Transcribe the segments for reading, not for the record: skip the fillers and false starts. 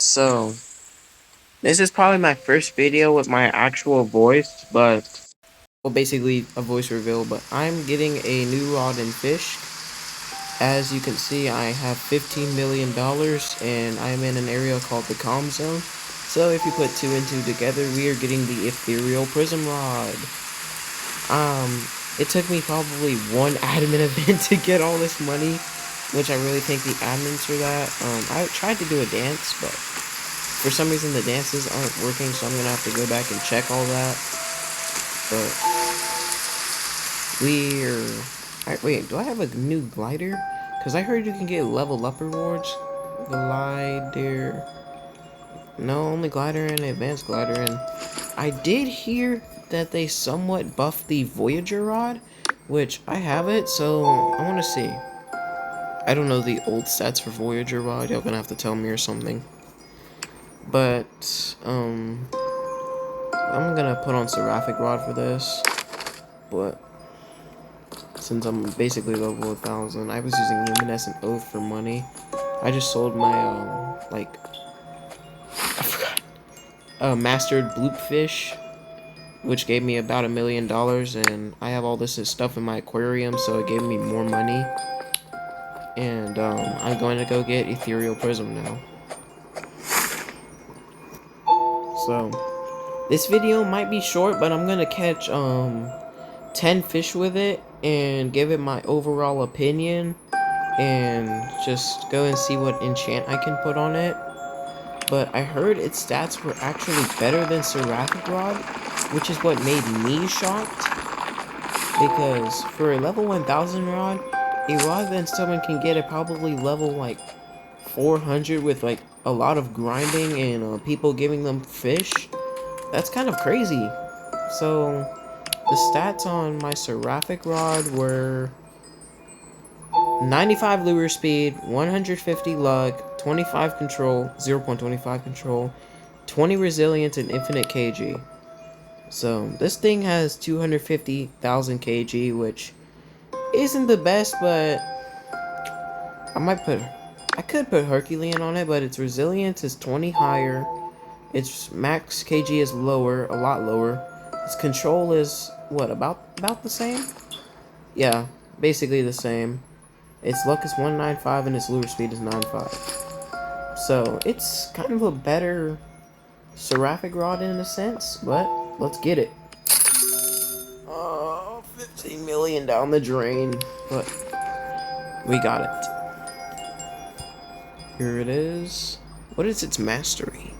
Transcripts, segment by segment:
So, this is probably my first video with my actual voice, but, well, basically a voice reveal, but I'm getting a new rod and fish. As you can see, I have $15 million, and I'm in an area called the Calm Zone. So if you put two and two together, we are getting the ethereal prism rod. It took me probably one admin event to get all this money, which I really thank the admins for that. I tried to do a dance, but for some reason the dances aren't working, so I'm gonna have to go back and check all that. But wait, do I have a new glider? Because I heard you can get level up rewards. Glider. No, only glider and advanced glider. And I did hear that they somewhat buffed the Voyager rod, which I have it, so I want to see. I don't know the old stats for Voyager rod. Y'all gonna have to tell me or something. But I'm gonna put on Seraphic rod for this. But since I'm basically level 1000, I was using Luminescent Oath for money. I just sold my I forgot mastered bloop fish, which gave me about $1 million, and I have all this stuff in my aquarium, so it gave me more money. And I'm going to go get ethereal prism now. So this video might be short, but I'm gonna catch 10 fish with it and give it my overall opinion, and just go and see what enchant I can put on it. But I heard its stats were actually better than Seraphic Rod, which is what made me shocked. Because for a level 1000 rod, a rod that someone can get at probably level like 400 with like a lot of grinding and people giving them fish, that's kind of crazy. So the stats on my Seraphic Rod were 95 lure speed, 150 luck, 25 control, 0.25 control, 20 resilience, and infinite kg. So this thing has 250,000 kg, which isn't the best, but I could put Herculean on it, but its resilience is 20 higher, its max kg is lower, a lot lower, its control is, what, about the same? Yeah, basically the same. Its luck is 195 and its lure speed is 95. So it's kind of a better Seraphic Rod in a sense, but let's get it. Oh, 15 million down the drain, but we got it. Here it is. What is its mastery?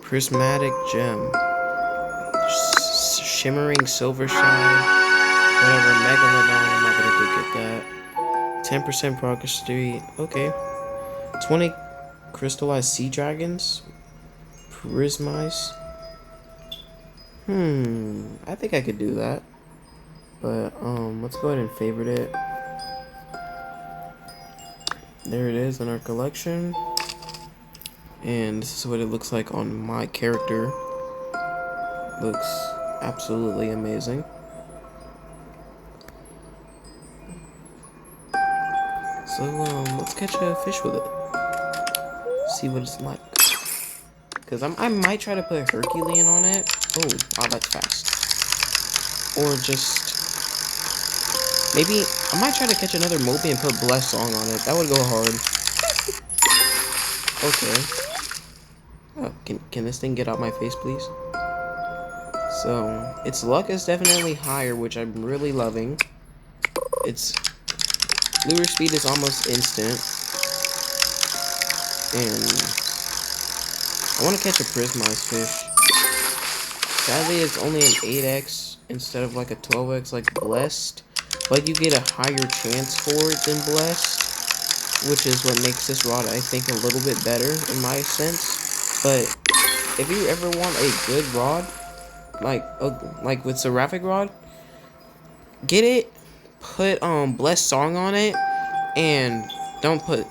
Prismatic gem. Shimmering silver shine. Whatever, Megalodon, I'm not gonna go get that. 10% progress street. Okay. 20 crystallized sea dragons. Prismice. I think I could do that. But let's go ahead and favorite it. There it is in our collection. And this is what it looks like on my character. Looks absolutely amazing. So let's catch a fish with it. See what it's like. Cause I might try to put Herculean on it. Oh, wow, that's fast. Or just maybe I might try to catch another Moby and put Blessed Song on it. That would go hard. Okay. Oh, can this thing get out my face, please? So its luck is definitely higher, which I'm really loving. Its lure speed is almost instant. And I want to catch a prismized fish. Sadly, it's only an 8x instead of like a 12x like Blessed. But you get a higher chance for it than Blessed, which is what makes this rod, I think, a little bit better in my sense. But if you ever want a good rod, like with Seraphic Rod, get it, put Blessed Song on it, and don't put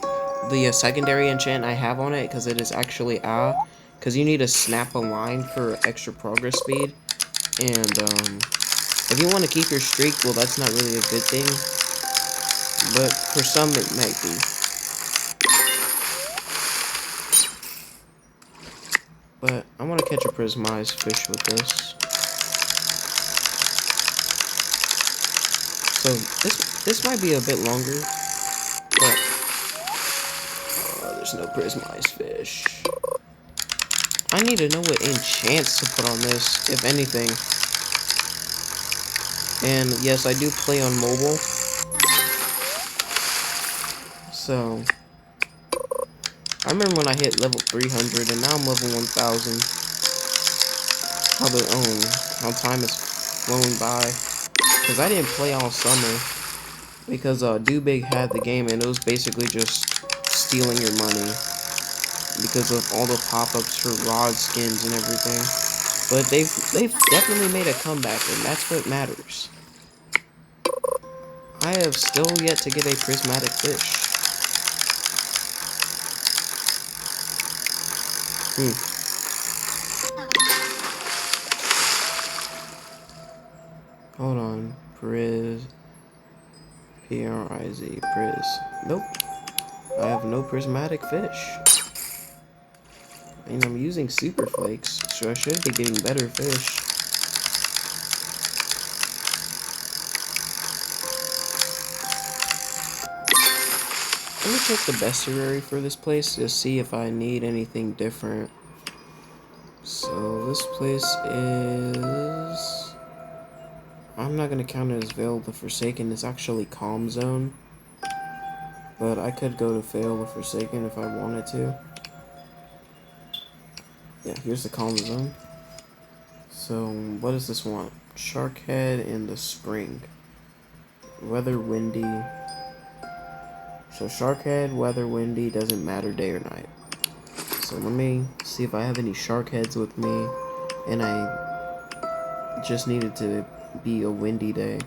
the secondary enchant I have on it, because it is actually because you need to snap a line for extra progress speed. And if you want to keep your streak, well, that's not really a good thing, but for some it might be. But I want to catch a prismized fish with this. So this might be a bit longer, but there's no prismized fish. I need to know what enchants to put on this, if anything. And yes, I do play on mobile. So I remember when I hit level 300, and now I'm level 1000. How time is flowing by. Because I didn't play all summer. Because Big had the game, and it was basically just stealing your money. Because of all the pop-ups for rod skins and everything. But they've definitely made a comeback, and that's what matters. I have still yet to get a prismatic fish. Hold on. P-R-I-Z. Nope. I have no prismatic fish. And I'm using super flakes, so I should be getting better fish. Let me check the bestiary for this place to see if I need anything different. So this place is... I'm not going to count it as Veil the Forsaken. It's actually Calm Zone. But I could go to Veil the Forsaken if I wanted to. Yeah, here's the Calm Zone. So what does this want? Shark Head in the spring. Weather windy. So shark head, weather, windy, doesn't matter day or night. So let me see if I have any shark heads with me. And I just needed to be a windy day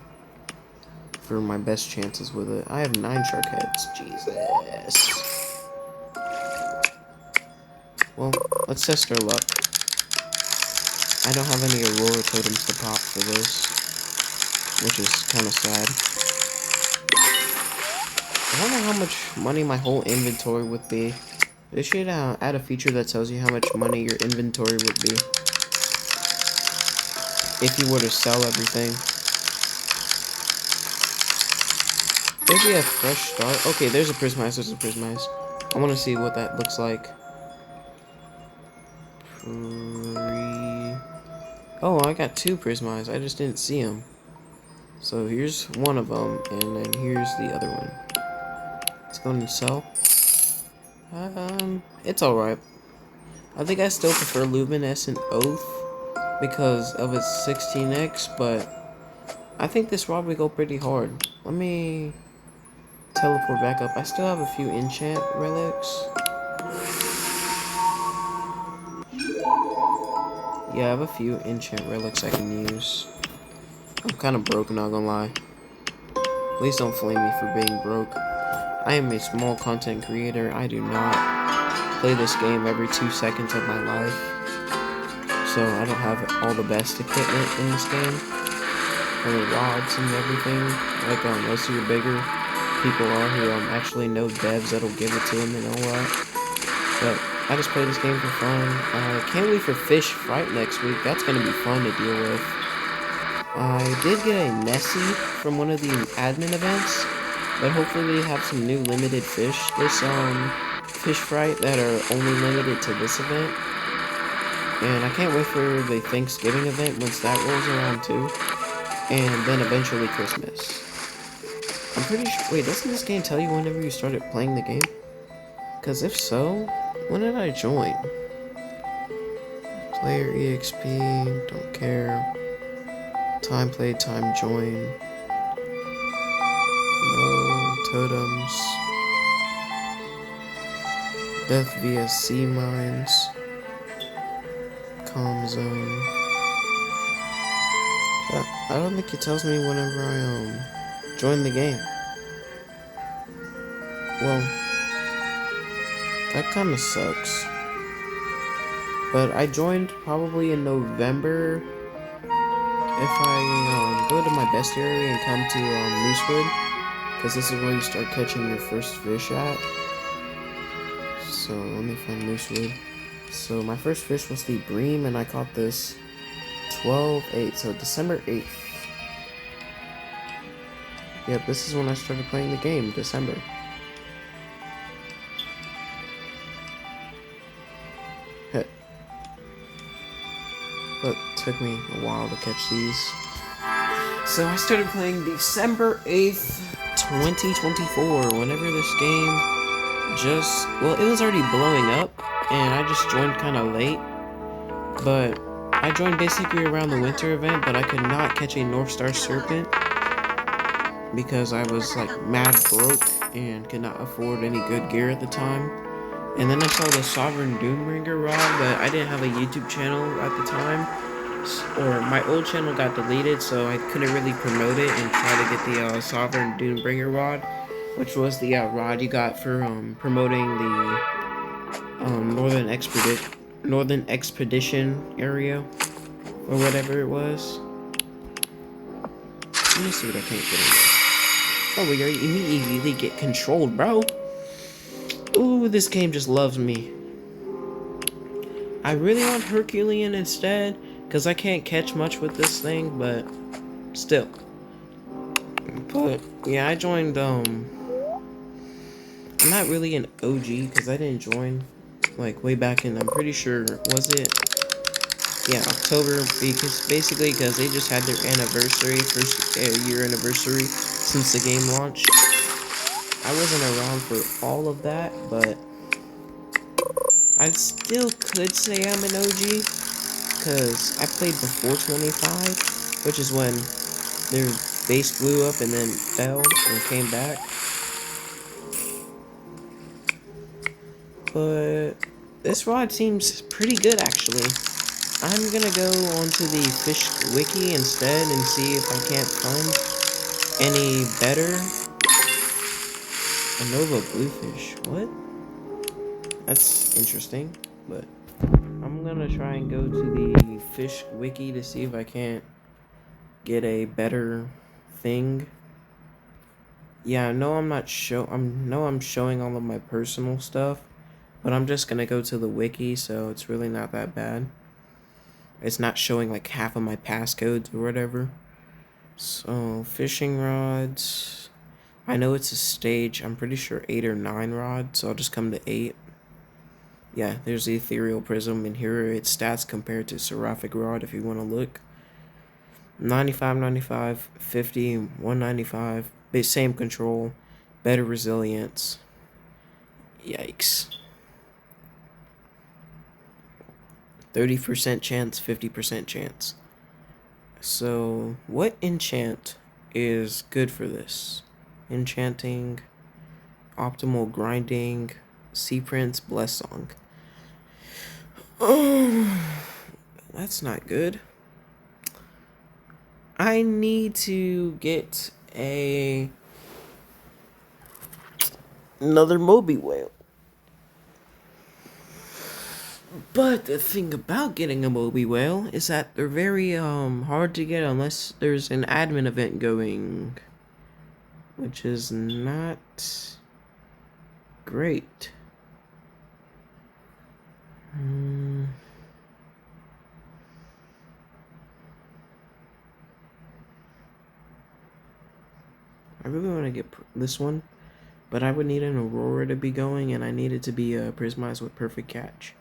for my best chances with it. I have 9 shark heads. Jesus. Well, let's test our luck. I don't have any Aurora totems to pop for this, which is kind of sad. I wonder how much money my whole inventory would be. They should add a feature that tells you how much money your inventory would be if you were to sell everything. Maybe a fresh start. Okay, there's a prismized. I want to see what that looks like. Oh, I got 2 prismized. I just didn't see them. So here's one of them, and then here's the other one. Let's go and sell. It's alright. I think I still prefer Luminescent Oath because of its 16x, but I think this rod would go pretty hard. Let me teleport back up. I still have a few enchant relics. Yeah, I have a few enchant relics I can use. I'm kind of broke, not gonna lie. Please don't flame me for being broke. I am a small content creator. I do not play this game every 2 seconds of my life. So I don't have all the best equipment in this game. Or the rods and everything. Like most of your bigger people are who actually know devs that'll give it to them and all that. But I just play this game for fun. Can't wait for Fish Fright next week. That's going to be fun to deal with. I did get a Nessie from one of the admin events, but hopefully they have some new limited fish this Fish Fright that are only limited to this event. And I can't wait for the Thanksgiving event once that rolls around too. And then eventually Christmas. I'm pretty sure... Wait, doesn't this game tell you whenever you started playing the game? Because if so, when did I join? Player EXP, don't care. Time played, time join. No totems. Death via sea mines. Calm zone. I don't think it tells me whenever I join the game. Well, that kind of sucks. But I joined probably in November. If I go to my bestiary and come to Moosewood, because this is where you start catching your first fish at. So let me find Moosewood. So my first fish was the bream, and I caught this 12/8, so December 8th. Yep, this is when I started playing the game, December. Heh. But it took me a while to catch these. So I started playing December 8th, 2024, whenever this game well, it was already blowing up, and I just joined kind of late. But I joined basically around the winter event, but I could not catch a North Star Serpent because I was like mad broke and could not afford any good gear at the time. And then I saw the Sovereign Doombringer rod, but I didn't have a YouTube channel at the time, or my old channel got deleted, so I couldn't really promote it and try to get the Sovereign Doombringer rod, which was the rod you got for promoting the Northern Expedition area, or whatever it was. Let me see what I can't get in there. Oh, we immediately get controlled, bro. Ooh, this game just loves me. I really want Herculean instead, because I can't catch much with this thing, but still. But, yeah, I joined, I'm not really an OG, because I didn't join, like, way back in, I'm pretty sure, was it? Yeah, October, because they just had their anniversary, first year anniversary since the game launched. I wasn't around for all of that, but I still could say I'm an OG, because I played before 25, which is when their base blew up and then fell and came back. But this rod seems pretty good, actually. I'm gonna go onto the fisch wiki instead and see if I can't find any better. A Nova Bluefish. What? That's interesting, but I'm gonna try and go to the fisch wiki to see if I can't get a better thing. Yeah, I know I'm showing all of my personal stuff, but I'm just gonna go to the wiki, so it's really not that bad. It's not showing like half of my passcodes or whatever. So, fishing rods. I know it's a stage. I'm pretty sure 8 or 9 rods, so I'll just come to 8. Yeah, there's the ethereal prism, and here are its stats compared to seraphic rod if you want to look. 95, 95, 50, 195. Same control, better resilience. Yikes. 30% chance, 50% chance. So, what enchant is good for this? Enchanting, optimal grinding, sea prince, bless song. Oh, that's not good. I need to get another Moby whale. But the thing about getting a Moby whale is that they're very hard to get unless there's an admin event going, which is not great. I really want to get this one, but I would need an Aurora to be going, and I need it to be prismized with perfect catch,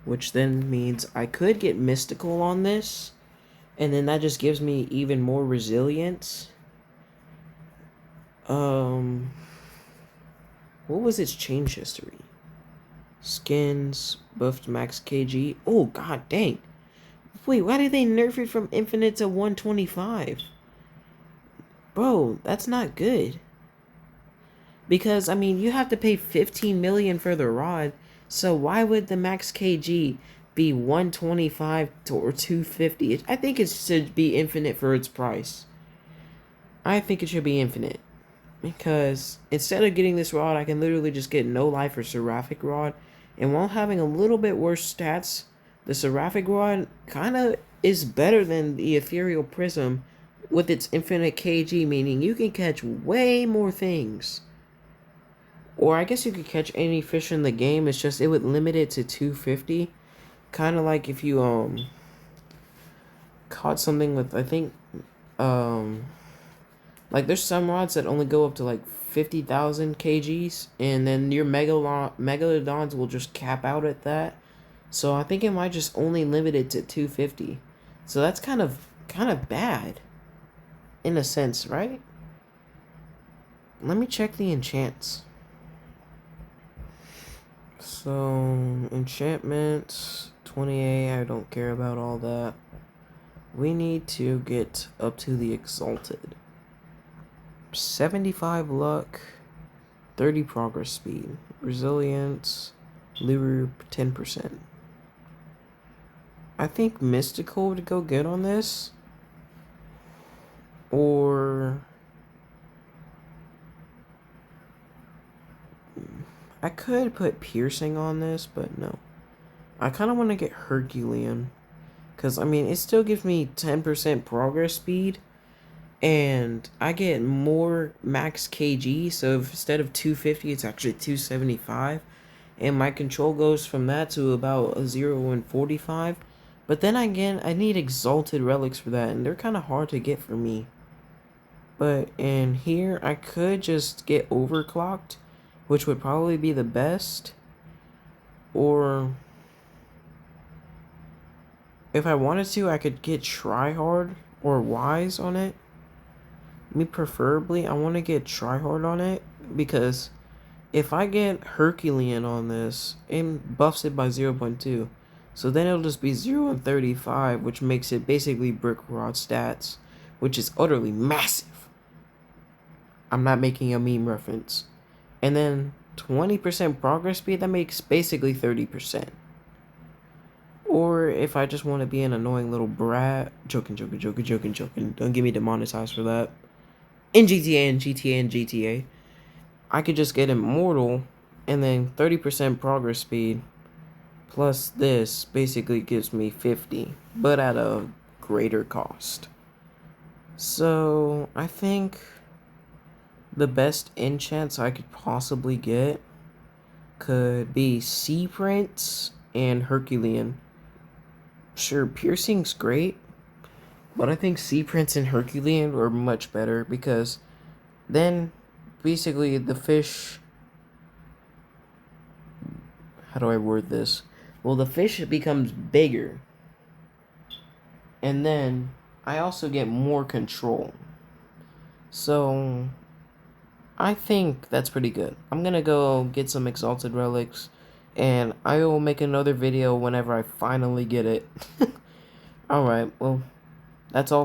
which then means I could get mystical on this, and then that just gives me even more resilience. What was its change history? Skins, buffed max KG. Oh, god dang. Wait, why did they nerf it from infinite to 125? Bro, that's not good. Because, I mean, you have to pay 15 million for the rod, so why would the max KG be 125 or 250? I think it should be infinite for its price. I think it should be infinite. Because instead of getting this rod, I can literally just get no life or seraphic rod. And while having a little bit worse stats, the seraphic rod kind of is better than the ethereal prism with its infinite KG, meaning you can catch way more things. Or I guess you could catch any fish in the game. It's just it would limit it to 250. Kind of like if you caught something with, I think, um like there's some rods that only go up to like 50,000 kgs, and then your megalodons will just cap out at that. So I think it might just only limit it to 250. So that's kind of bad in a sense, right? Let me check the enchants. So enchantments 28, I don't care about all that. We need to get up to the exalted. 75 luck, 30 progress speed, resilience, lure 10%. I think mystical would go good on this. Or I could put piercing on this, but no. I kind of want to get Herculean. Because, I mean, it still gives me 10% progress speed. And I get more max kg. So if instead of 250, it's actually 275. And my control goes from that to about a 0 and 45. But then again, I need exalted relics for that. And they're kind of hard to get for me. But in here, I could just get overclocked, which would probably be the best. Or if I wanted to, I could get tryhard or wise on it. Me preferably, I want to get tryhard on it, because if I get Herculean on this, it buffs it by 0.2. So then it'll just be 0 and 35, which makes it basically brick rod stats, which is utterly massive. I'm not making a meme reference. And then 20% progress speed, that makes basically 30%. Or if I just want to be an annoying little brat, joking. Don't get me demonetized for that. In GTA, I could just get immortal, and then 30% progress speed plus this basically gives me 50, but at a greater cost. So I think the best enchants I could possibly get could be Sea Prince and Herculean. Sure, piercing's great, but I think Sea Prince and Herculean are much better, because then basically the fish. How do I word this? Well, the fish becomes bigger, and then I also get more control. So I think that's pretty good. I'm gonna go get some exalted relics, and I will make another video whenever I finally get it. Alright, well, that's all